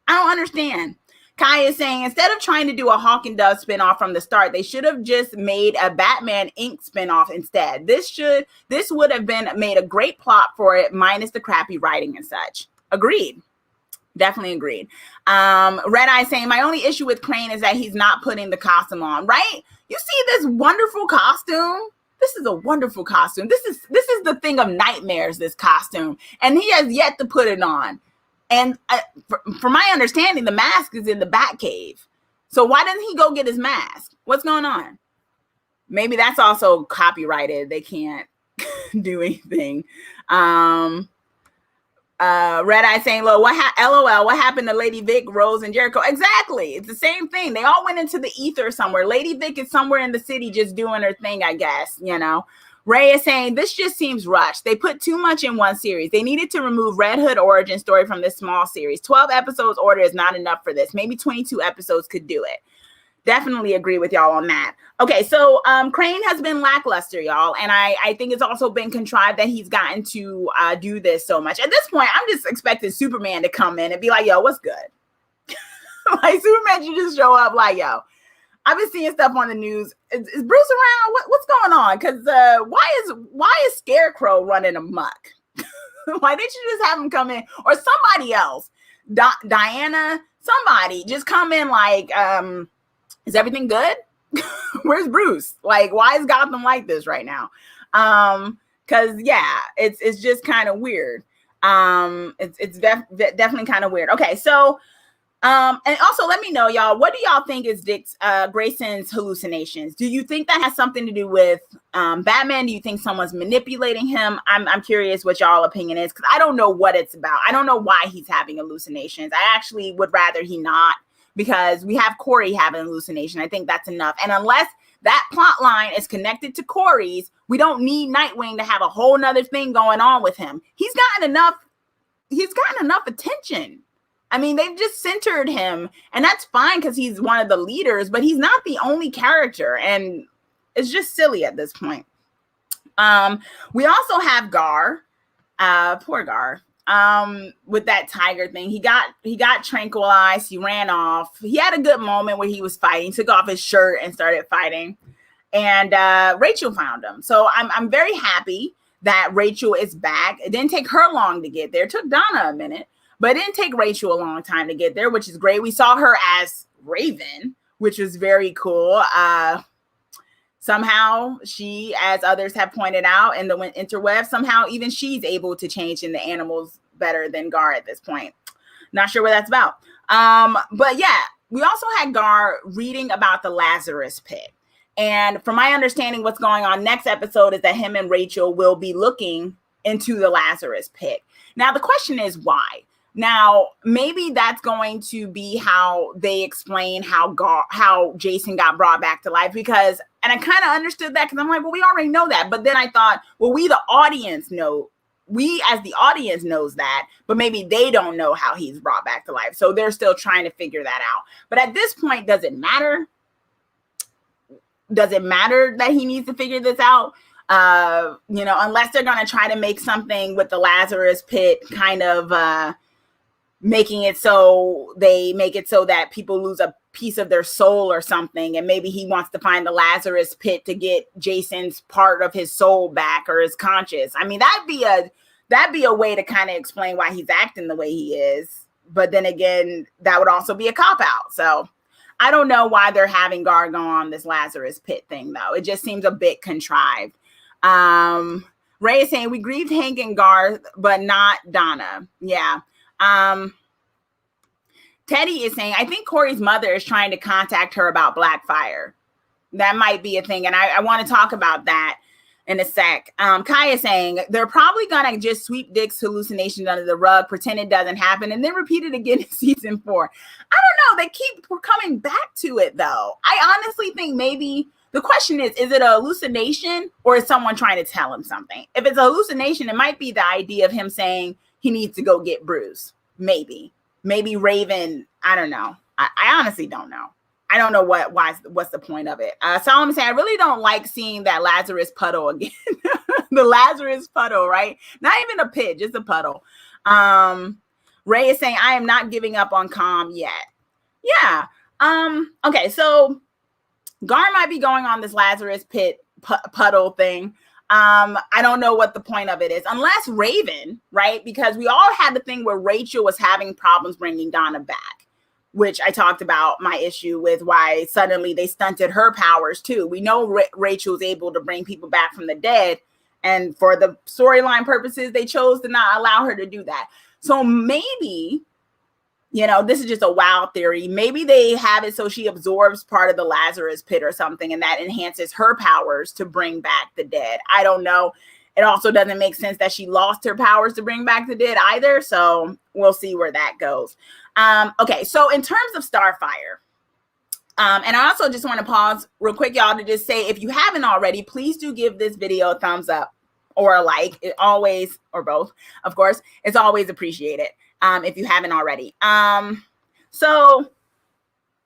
I don't understand. Kai is saying, instead of trying to do a Hawk and Dove spinoff from the start, they should have just made a Batman Inc. spinoff instead. This would have been made a great plot for it, minus the crappy writing and such. Agreed. Definitely agreed. Red Eye saying, my only issue with Crane is that he's not putting the costume on, right? You see this wonderful costume? This is a wonderful costume. This is the thing of nightmares, this costume. And he has yet to put it on. And from my understanding, the mask is in the Batcave. So why doesn't he go get his mask? What's going on? Maybe that's also copyrighted. They can't do anything. Red Eye saying, LOL, what happened to Lady Vic, Rose, and Jericho? Exactly. It's the same thing. They all went into the ether somewhere. Lady Vic is somewhere in the city just doing her thing, I guess, Ray is saying, this just seems rushed. They put too much in one series. They needed to remove Red Hood origin story from this small series. 12 episodes order is not enough for this. Maybe 22 episodes could do it. Definitely agree with y'all on that. Okay, so Crane has been lackluster, y'all. And I think it's also been contrived that he's gotten to do this so much. At this point, I'm just expecting Superman to come in and be like, yo, what's good? Like, Superman should just show up like, yo, I've been seeing stuff on the news. Is Bruce around? What's going on? Because why is Scarecrow running amok? Why didn't you just have him come in, or somebody else, Diana, somebody just come in like, is everything good? Where's Bruce? Like, why is Gotham like this right now? Because it's just kind of weird. It's definitely kind of weird. Okay, so. And also let me know, y'all, what do y'all think is Grayson's hallucinations? Do you think that has something to do with Batman? Do you think someone's manipulating him? I'm curious what y'all opinion is, because I don't know what it's about. I don't know why he's having hallucinations. I actually would rather he not, because we have Corey having hallucination. I think that's enough. And unless that plot line is connected to Corey's, we don't need Nightwing to have a whole nother thing going on with him. He's gotten enough attention. I mean, they've just centered him, and that's fine because he's one of the leaders, but he's not the only character, and it's just silly at this point. We also have Gar, poor Gar, with that tiger thing. He got tranquilized. He ran off. He had a good moment where he was fighting, took off his shirt and started fighting. And Rachel found him. So I'm very happy that Rachel is back. It didn't take her long to get there. It took Donna a minute, but it didn't take Rachel a long time to get there, which is great. We saw her as Raven, which was very cool. Somehow she, as others have pointed out in the interweb, somehow even she's able to change into animals better than Gar at this point. Not sure what that's about. But yeah, we also had Gar reading about the Lazarus Pit. And from my understanding, what's going on next episode is that him and Rachel will be looking into the Lazarus Pit. Now, the question is why? Now, maybe that's going to be how they explain how Jason got brought back to life, because, and I kind of understood that because I'm like, well, we already know that. But then I thought, well, we as the audience knows that, but maybe they don't know how he's brought back to life. So they're still trying to figure that out. But at this point, does it matter? Does it matter that he needs to figure this out? Unless they're going to try to make something with the Lazarus Pit kind of making it so they make it so that people lose a piece of their soul or something. And maybe he wants to find the Lazarus Pit to get Jason's part of his soul back or his conscience. I mean, that'd be a way to kind of explain why he's acting the way he is. But then again, that would also be a cop-out. So I don't know why they're having Gar go on this Lazarus Pit thing, though. It just seems a bit contrived. Ray is saying, we grieved Hank and Gar, but not Donna. Yeah. Teddy is saying, I think Corey's mother is trying to contact her about Blackfire. That might be a thing. And I want to talk about that in a sec. Kai is saying, they're probably going to just sweep Dick's hallucinations under the rug, pretend it doesn't happen, and then repeat it again in season 4. I don't know. They keep coming back to it, though. I honestly think maybe the question is it a hallucination or is someone trying to tell him something? If it's a hallucination, it might be the idea of him saying he needs to go get Bruce. Maybe Raven. I don't know. I honestly don't know. I don't know what's the point of it. Solomon saying, I really don't like seeing that Lazarus puddle again. The Lazarus puddle, right? Not even a pit, just a puddle. Ray is saying, I am not giving up on Calm yet. Yeah. Okay, so Gar might be going on this Lazarus Pit puddle thing. I don't know what the point of it is, unless Raven, right? Because we all had the thing where Rachel was having problems bringing Donna back, which I talked about my issue with why suddenly they stunted her powers too. We know Rachel's able to bring people back from the dead, and for the storyline purposes, they chose to not allow her to do that. So maybe, this is just a wild theory. Maybe they have it so she absorbs part of the Lazarus Pit or something, and that enhances her powers to bring back the dead. I don't know. It also doesn't make sense that she lost her powers to bring back the dead either. So we'll see where that goes. Okay, so in terms of Starfire, and I also just want to pause real quick, y'all, to just say, if you haven't already, please do give this video a thumbs up or a like. It always, or both, of course, it's always appreciated if you haven't already. So,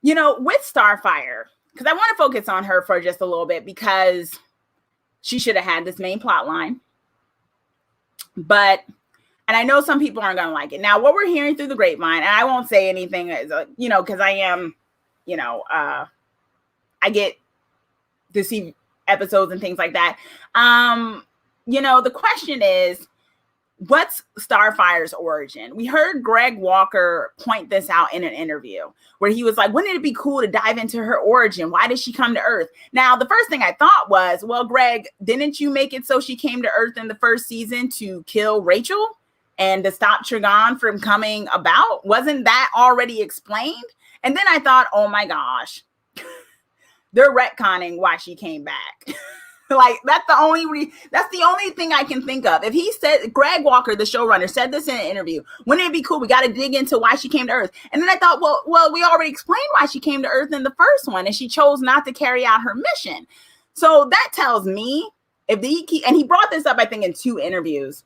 with Starfire, because I want to focus on her for just a little bit, because she should have had this main plot line. And I know some people aren't going to like it. Now, what we're hearing through the grapevine, and I won't say anything, because I am, I get to see episodes and things like that. The question is, what's Starfire's origin? We heard Greg Walker point this out in an interview where he was like, wouldn't it be cool to dive into her origin? Why did she come to Earth? Now, the first thing I thought was, well, Greg, didn't you make it so she came to Earth in the first season to kill Rachel and to stop Trigon from coming about? Wasn't that already explained? And then I thought, oh my gosh, they're retconning why she came back. Like, that's the only thing I can think of. If he said, Greg Walker, the showrunner, said this in an interview, wouldn't it be cool? We got to dig into why she came to Earth. And then I thought, well, we already explained why she came to Earth in the first one, and she chose not to carry out her mission. So that tells me, and he brought this up, I think, in 2 interviews.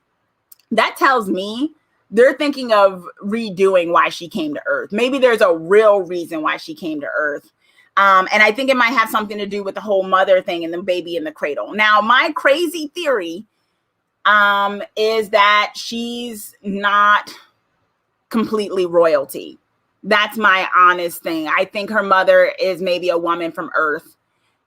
That tells me they're thinking of redoing why she came to Earth. Maybe there's a real reason why she came to Earth. And I think it might have something to do with the whole mother thing and the baby in the cradle. Now, my crazy theory is that she's not completely royalty. That's my honest thing. I think her mother is maybe a woman from Earth,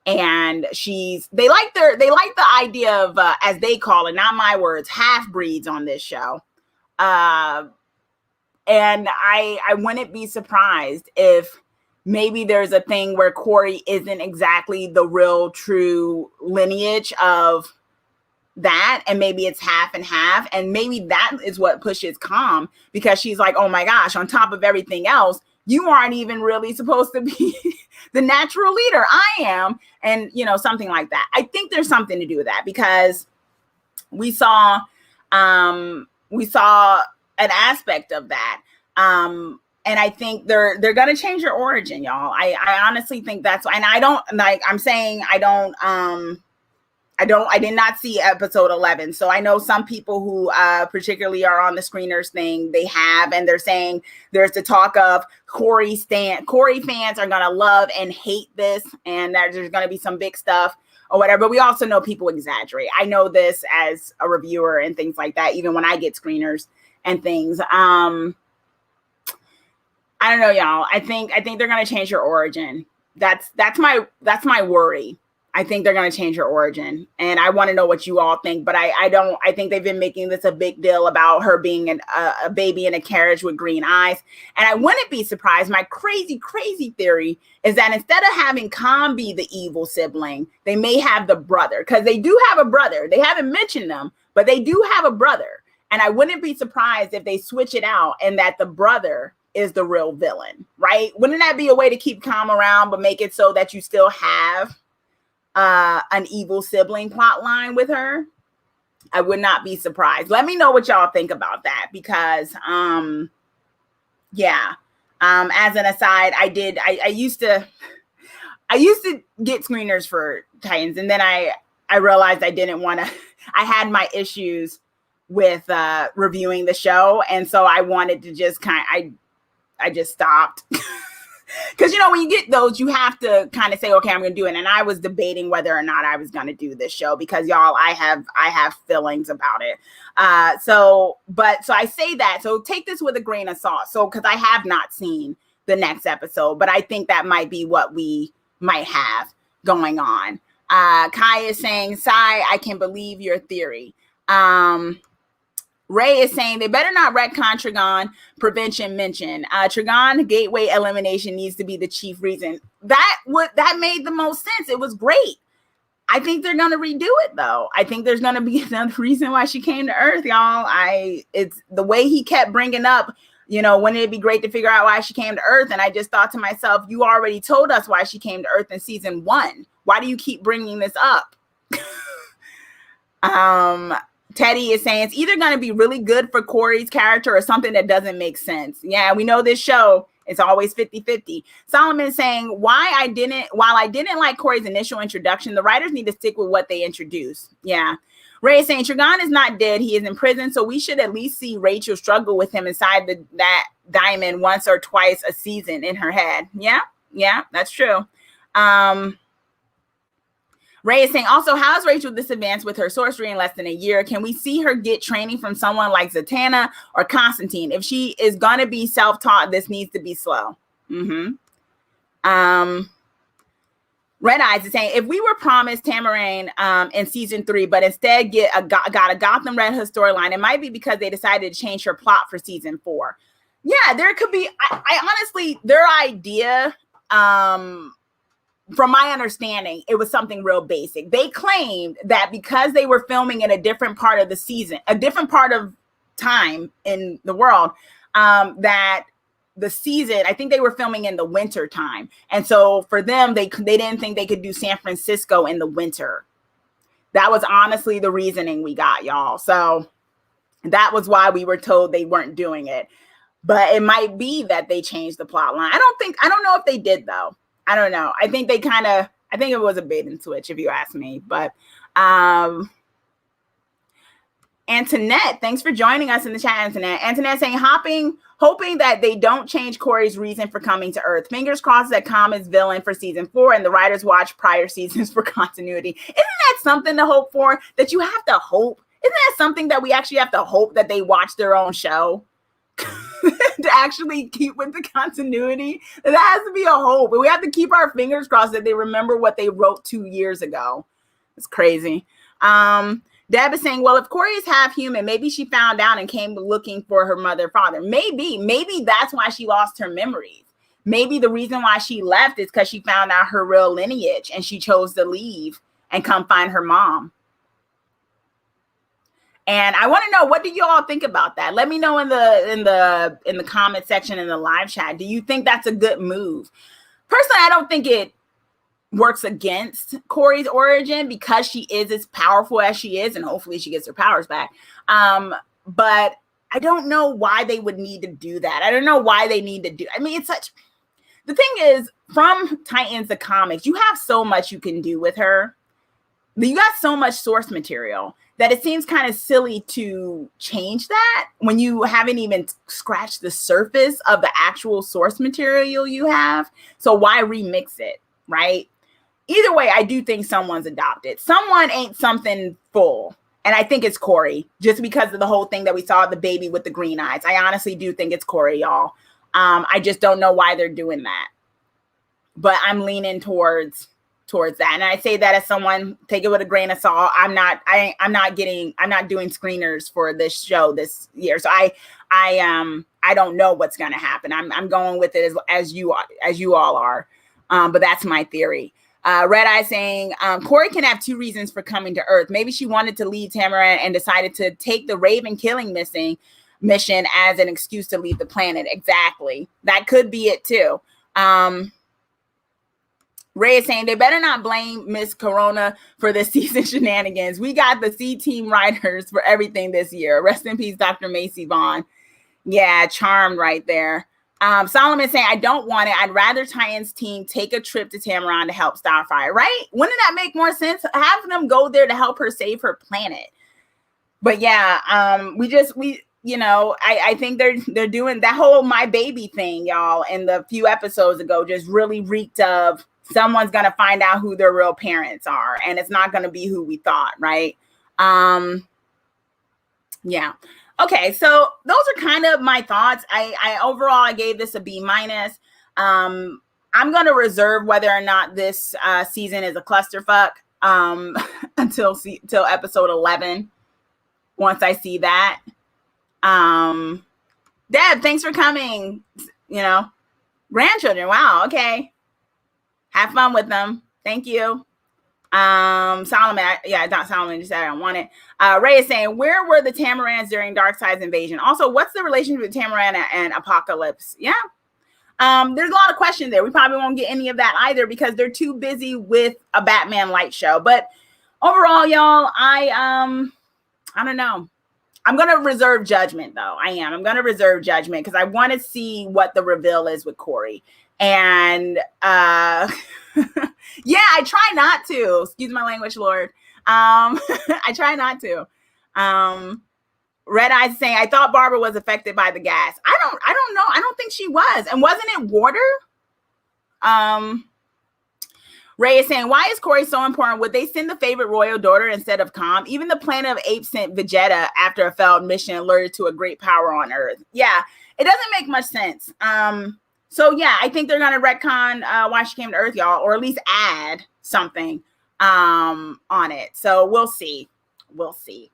and they like the idea of as they call it, not my words, half breeds on this show. And I wouldn't be surprised if maybe there's a thing where Corey isn't exactly the real true lineage of that, and maybe it's half and half, and maybe that is what pushes Calm, because she's like, oh my gosh, on top of everything else, you aren't even really supposed to be the natural leader. I am. And something like that. I think there's something to do with that, because we saw an aspect of that. And I think they're going to change your origin, y'all. I honestly think that's, and I don't like, I'm saying I did not see episode 11. So I know some people who particularly are on the screeners thing, they have, and they're saying there's the talk of Corey fans are going to love and hate this, and that there's going to be some big stuff or whatever. But we also know people exaggerate. I know this as a reviewer and things like that, even when I get screeners and things. I don't know, y'all. I think they're going to change your origin. That's my worry. I think they're going to change her origin, and I want to know what you all think. But I think they've been making this a big deal about her being a baby in a carriage with green eyes. And I wouldn't be surprised. My crazy, crazy theory is that instead of having Calm be the evil sibling, they may have the brother, because they do have a brother. They haven't mentioned them, but they do have a brother. And I wouldn't be surprised if they switch it out and that the brother is the real villain, right? Wouldn't that be a way to keep Calm around, but make it so that you still have an evil sibling plot line with her? I would not be surprised. Let me know what y'all think about that, because as an aside, I used to get screeners for Titans, and then I realized I didn't want to. I had my issues with reviewing the show, and so I wanted to just I just stopped. Because, when you get those, you have to kind of say, okay, I'm going to do it. And I was debating whether or not I was going to do this show, because y'all, I have feelings about it. So I say that. So take this with a grain of salt. So, because I have not seen the next episode, but I think that might be what we might have going on. Kai is saying, Sai, I can believe your theory. Ray is saying they better not retcon Trigon prevention mention. Trigon gateway elimination needs to be the chief reason. That made the most sense. It was great. I think they're gonna redo it though. I think there's gonna be another reason why she came to Earth, y'all. It's the way he kept bringing up, wouldn't it be great to figure out why she came to Earth? And I just thought to myself, you already told us why she came to Earth in season 1. Why do you keep bringing this up? Teddy is saying it's either going to be really good for Corey's character or something that doesn't make sense. Yeah, we know this show, it's always 50-50. Solomon is saying, while I didn't like Corey's initial introduction, the writers need to stick with what they introduced. Yeah. Ray is saying Trigon is not dead. He is in prison, so we should at least see Rachel struggle with him inside that diamond once or twice a season in her head. Yeah, that's true. Ray is saying, also, how is Rachel this advanced with her sorcery in less than a year? Can we see her get training from someone like Zatanna or Constantine? If she is going to be self-taught, this needs to be slow. Red Eyes is saying, if we were promised Tamarine in season 3, but instead got a Gotham Red Hood storyline, it might be because they decided to change her plot for season 4. Yeah, there could be. I honestly, their idea, from my understanding, it was something real basic. They claimed that because they were filming in a different part of the season, a different part of time in the world, that the season, I think they were filming in the winter time. And so for them, they didn't think they could do San Francisco in the winter. That was honestly the reasoning we got, y'all. So that was why we were told they weren't doing it. But it might be that they changed the plot line. I don't know if they did though. I don't know. I think it was a bait and switch, if you ask me. But Antoinette, thanks for joining us in the chat, Antoinette. Antoinette saying, hoping that they don't change Corey's reason for coming to Earth. Fingers crossed that Khan is villain for season 4 and the writers watch prior seasons for continuity. Isn't that something to hope for? That you have to hope? Isn't that something that we actually have to hope that they watch their own show? To actually keep with the continuity? That has to be a hope. But we have to keep our fingers crossed that they remember what they wrote 2 years ago. It's crazy. Deb is saying, well, if Corey is half human, maybe she found out and came looking for her mother, father. Maybe that's why she lost her memories. Maybe the reason why she left is because she found out her real lineage and she chose to leave and come find her mom. And I want to know, what do you all think about that? Let me know in the comment section in the live chat. Do you think that's a good move? Personally, I don't think it works against Corey's origin because she is as powerful as she is, and hopefully she gets her powers back. But I don't know why they would need to do that. I don't know why they need to do. I mean, the thing is, from Titans the comics, you have so much you can do with her. You got so much source material that it seems kind of silly to change that when you haven't even scratched the surface of the actual source material you have. So why remix it, right? Either way, I do think someone's adopted. Someone ain't something full. And I think it's Corey, just because of the whole thing that we saw, the baby with the green eyes. I honestly do think it's Corey, y'all. I just don't know why they're doing that. But I'm leaning towards that. And I say that as someone, take it with a grain of salt. I'm not doing screeners for this show this year. So I don't know what's gonna happen. I'm going with it as you all are. But that's my theory. Red Eye saying, Corey can have 2 reasons for coming to Earth. Maybe she wanted to leave Tamaran and decided to take the Raven killing mission as an excuse to leave the planet. Exactly. That could be it too. Ray is saying they better not blame Miss Corona for this season shenanigans. We got the C-team writers for everything this year. Rest in peace, Dr. Macy Vaughn. Yeah, charmed right there. Solomon saying, I don't want it. I'd rather Titans team take a trip to Tamaran to help Starfire, right? Wouldn't that make more sense? Have them go there to help her save her planet. But yeah, I think they're doing that whole my baby thing, y'all, in the few episodes ago, just really reeked of someone's going to find out who their real parents are. And it's not going to be who we thought, right? Yeah. Okay, so those are kind of my thoughts. I overall, I gave this a B-. I'm going to reserve whether or not this season is a clusterfuck until episode 11. Once I see that. Deb, thanks for coming. Grandchildren. Wow. Okay. Have fun with them. Thank you. Solomon, Don Solomon just said I don't want it. Ray is saying, where were the Tamarans during Darkseid's invasion? Also, what's the relationship with Tamaran and Apocalypse? Yeah. There's a lot of questions there. We probably won't get any of that either because they're too busy with a Batman light show. But overall, y'all, I don't know. I'm going to reserve judgment, though. I'm going to reserve judgment because I want to see what the reveal is with Corey. And yeah, I try not to. Excuse my language, Lord. I try not to. Red Eyes saying, I thought Barbara was affected by the gas. I don't know. I don't think she was. And wasn't it water? Ray is saying, why is Corey so important? Would they send the favorite royal daughter instead of Calm? Even the Planet of Apes sent Vegeta after a failed mission alerted to a great power on Earth. Yeah, it doesn't make much sense. So yeah, I think they're going to retcon why she came to Earth, y'all, or at least add something on it. So we'll see. We'll see.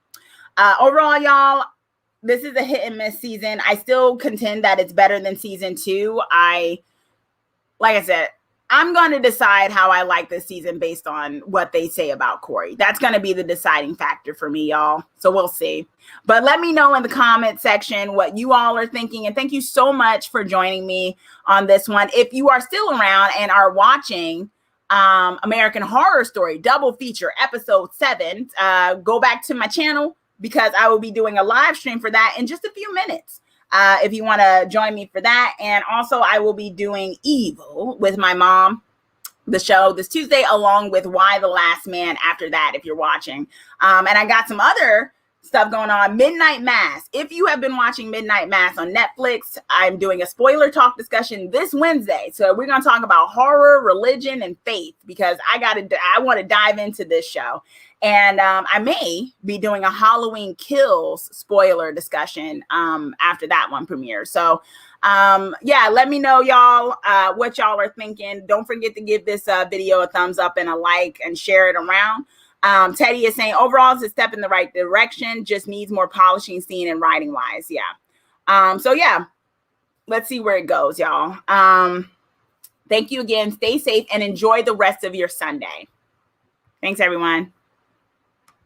Overall, y'all, this is a hit and miss season. I still contend that it's better than season 2. Like I said, I'm going to decide how I like this season based on what they say about Corey. That's going to be the deciding factor for me, y'all. So we'll see. But let me know in the comment section what you all are thinking. And thank you so much for joining me on this one. If you are still around and are watching American Horror Story Double Feature Episode 7, go back to my channel because I will be doing a live stream for that in just a few minutes. If you want to join me for that. And also I will be doing Evil with my mom, the show this Tuesday, along with Why the Last Man after that, if you're watching. And I got some other stuff going on. Midnight Mass. If you have been watching Midnight Mass on Netflix, I'm doing a spoiler talk discussion this Wednesday. So we're going to talk about horror, religion, and faith, because I want to dive into this show. And I may be doing a Halloween Kills spoiler discussion after that one premieres. So yeah, let me know, y'all, what y'all are thinking. Don't forget to give this video a thumbs up and a like and share it around. Teddy is saying overall it's a step in the right direction, just needs more polishing, scene and writing wise. Yeah. So yeah, let's see where it goes, y'all. Thank you again. Stay safe and enjoy the rest of your Sunday. Thanks, everyone.